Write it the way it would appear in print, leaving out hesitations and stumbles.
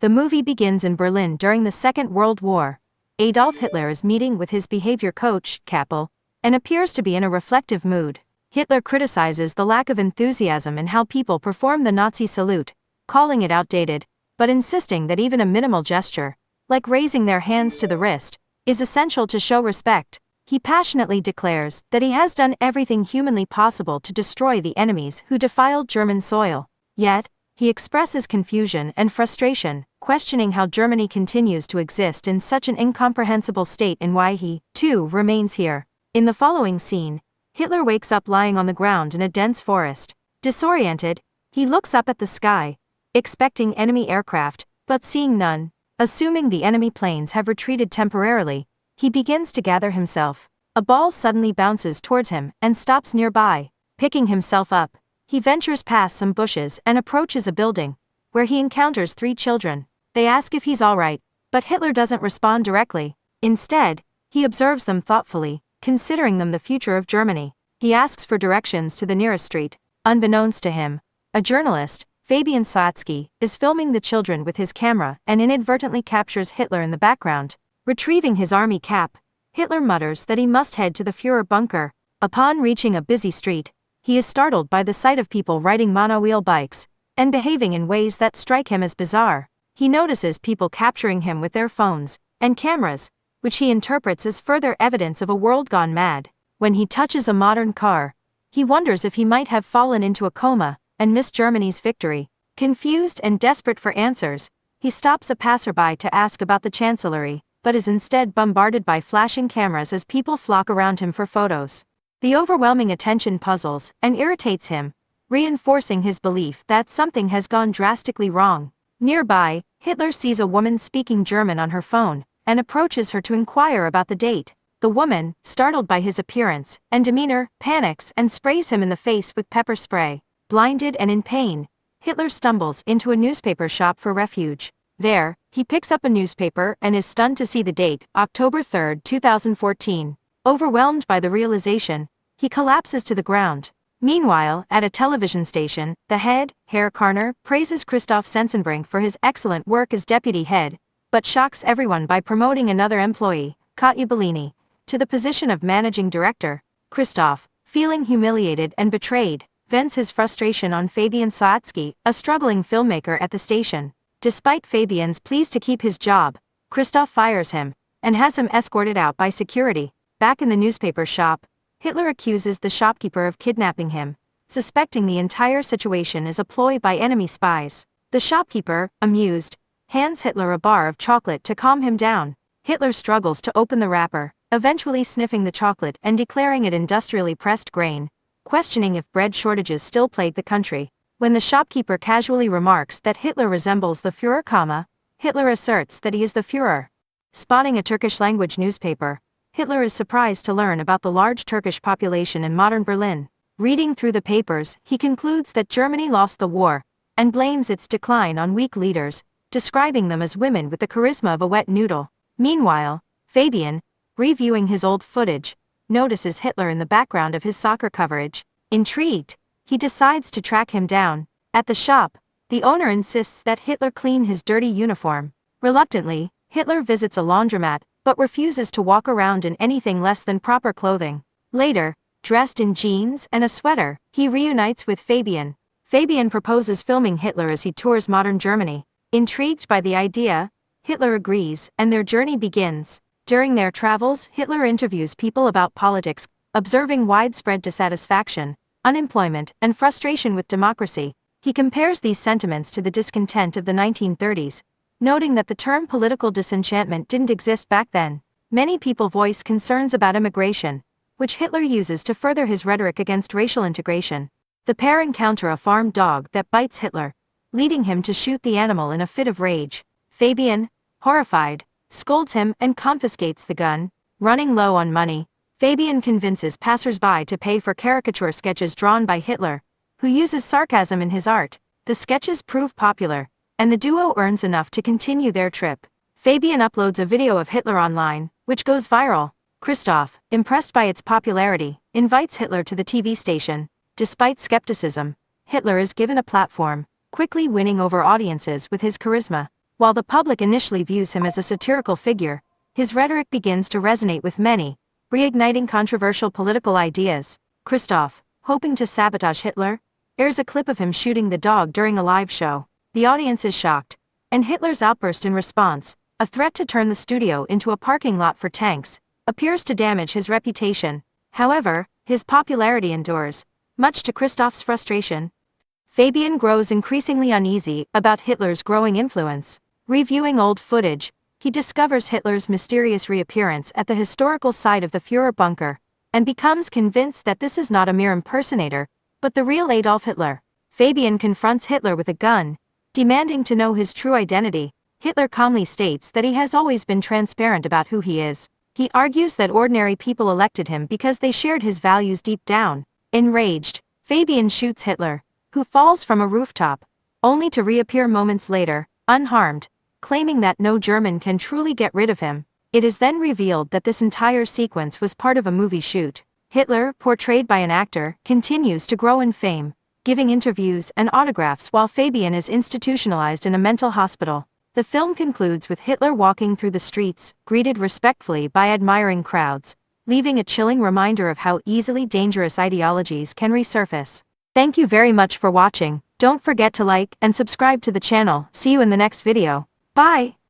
The movie begins in Berlin during the Second World War. Adolf Hitler is meeting with his behavior coach, Kappel, and appears to be in a reflective mood. Hitler criticizes the lack of enthusiasm in how people perform the Nazi salute, calling it outdated, but insisting that even a minimal gesture, like raising their hands to the wrist, is essential to show respect. He passionately declares that he has done everything humanly possible to destroy the enemies who defiled German soil. Yet, he expresses confusion and frustration, questioning how Germany continues to exist in such an incomprehensible state and why he, too, remains here. In the following scene, Hitler wakes up lying on the ground in a dense forest. Disoriented, he looks up at the sky, expecting enemy aircraft, but seeing none. Assuming the enemy planes have retreated temporarily, he begins to gather himself. A ball suddenly bounces towards him and stops nearby. Picking himself up, he ventures past some bushes and approaches a building, where he encounters 3 children. They ask if he's alright, but Hitler doesn't respond directly. Instead, he observes them thoughtfully, considering them the future of Germany. He asks for directions to the nearest street. Unbeknownst to him, a journalist, Fabian Satsky, is filming the children with his camera and inadvertently captures Hitler in the background. Retrieving his army cap, Hitler mutters that he must head to the Führer bunker. Upon reaching a busy street, he is startled by the sight of people riding monowheel bikes and behaving in ways that strike him as bizarre. He notices people capturing him with their phones and cameras, which he interprets as further evidence of a world gone mad. When he touches a modern car, he wonders if he might have fallen into a coma and missed Germany's victory. Confused and desperate for answers, he stops a passerby to ask about the chancellery, but is instead bombarded by flashing cameras as people flock around him for photos. The overwhelming attention puzzles and irritates him, reinforcing his belief that something has gone drastically wrong. Nearby, Hitler sees a woman speaking German on her phone, and approaches her to inquire about the date. The woman, startled by his appearance and demeanor, panics and sprays him in the face with pepper spray. Blinded and in pain, Hitler stumbles into a newspaper shop for refuge. There, he picks up a newspaper and is stunned to see the date, October 3, 2014. Overwhelmed by the realization, he collapses to the ground. Meanwhile, at a television station, the head, Herr Karner, praises Christoph Sensenbrink for his excellent work as deputy head, but shocks everyone by promoting another employee, Katja Bellini, to the position of managing director. Christoph, feeling humiliated and betrayed, vents his frustration on Fabian Satsky, a struggling filmmaker at the station. Despite Fabian's pleas to keep his job, Christoph fires him, and has him escorted out by security. Back in the newspaper shop, Hitler accuses the shopkeeper of kidnapping him, suspecting the entire situation is a ploy by enemy spies. The shopkeeper, amused, hands Hitler a bar of chocolate to calm him down. Hitler struggles to open the wrapper, eventually sniffing the chocolate and declaring it industrially pressed grain, questioning if bread shortages still plague the country. When the shopkeeper casually remarks that Hitler resembles the Führer, Hitler asserts that he is the Führer. Spotting a Turkish-language newspaper, Hitler is surprised to learn about the large Turkish population in modern Berlin. Reading through the papers, he concludes that Germany lost the war, and blames its decline on weak leaders, describing them as women with the charisma of a wet noodle. Meanwhile, Fabian, reviewing his old footage, notices Hitler in the background of his soccer coverage. Intrigued, he decides to track him down. At the shop, the owner insists that Hitler clean his dirty uniform. Reluctantly, Hitler visits a laundromat, but refuses to walk around in anything less than proper clothing. Later, dressed in jeans and a sweater, he reunites with Fabian. Fabian proposes filming Hitler as he tours modern Germany. Intrigued by the idea, Hitler agrees, and their journey begins. During their travels, Hitler interviews people about politics, observing widespread dissatisfaction, unemployment, and frustration with democracy. He compares these sentiments to the discontent of the 1930s, noting that the term political disenchantment didn't exist back then. Many people voice concerns about immigration, which Hitler uses to further his rhetoric against racial integration. The pair encounter a farm dog that bites Hitler, leading him to shoot the animal in a fit of rage. Fabian, horrified, scolds him and confiscates the gun. Running low on money, Fabian convinces passers-by to pay for caricature sketches drawn by Hitler, who uses sarcasm in his art. The sketches prove popular, and the duo earns enough to continue their trip. Fabian uploads a video of Hitler online, which goes viral. Christoph, impressed by its popularity, invites Hitler to the TV station. Despite skepticism, Hitler is given a platform, quickly winning over audiences with his charisma. While the public initially views him as a satirical figure, his rhetoric begins to resonate with many, reigniting controversial political ideas. Christoph, hoping to sabotage Hitler, airs a clip of him shooting the dog during a live show. The audience is shocked, and Hitler's outburst in response, a threat to turn the studio into a parking lot for tanks, appears to damage his reputation. However, his popularity endures, much to Christoph's frustration. Fabian grows increasingly uneasy about Hitler's growing influence. Reviewing old footage, he discovers Hitler's mysterious reappearance at the historical site of the Führer bunker, and becomes convinced that this is not a mere impersonator, but the real Adolf Hitler. Fabian confronts Hitler with a gun, demanding to know his true identity. Hitler calmly states that he has always been transparent about who he is. He argues that ordinary people elected him because they shared his values deep down. Enraged, Fabian shoots Hitler, who falls from a rooftop, only to reappear moments later, unharmed, claiming that no German can truly get rid of him. It is then revealed that this entire sequence was part of a movie shoot. Hitler, portrayed by an actor, continues to grow in fame, giving interviews and autographs while Fabian is institutionalized in a mental hospital. The film concludes with Hitler walking through the streets, greeted respectfully by admiring crowds, leaving a chilling reminder of how easily dangerous ideologies can resurface. Thank you very much for watching. Don't forget to like and subscribe to the channel. See you in the next video. Bye!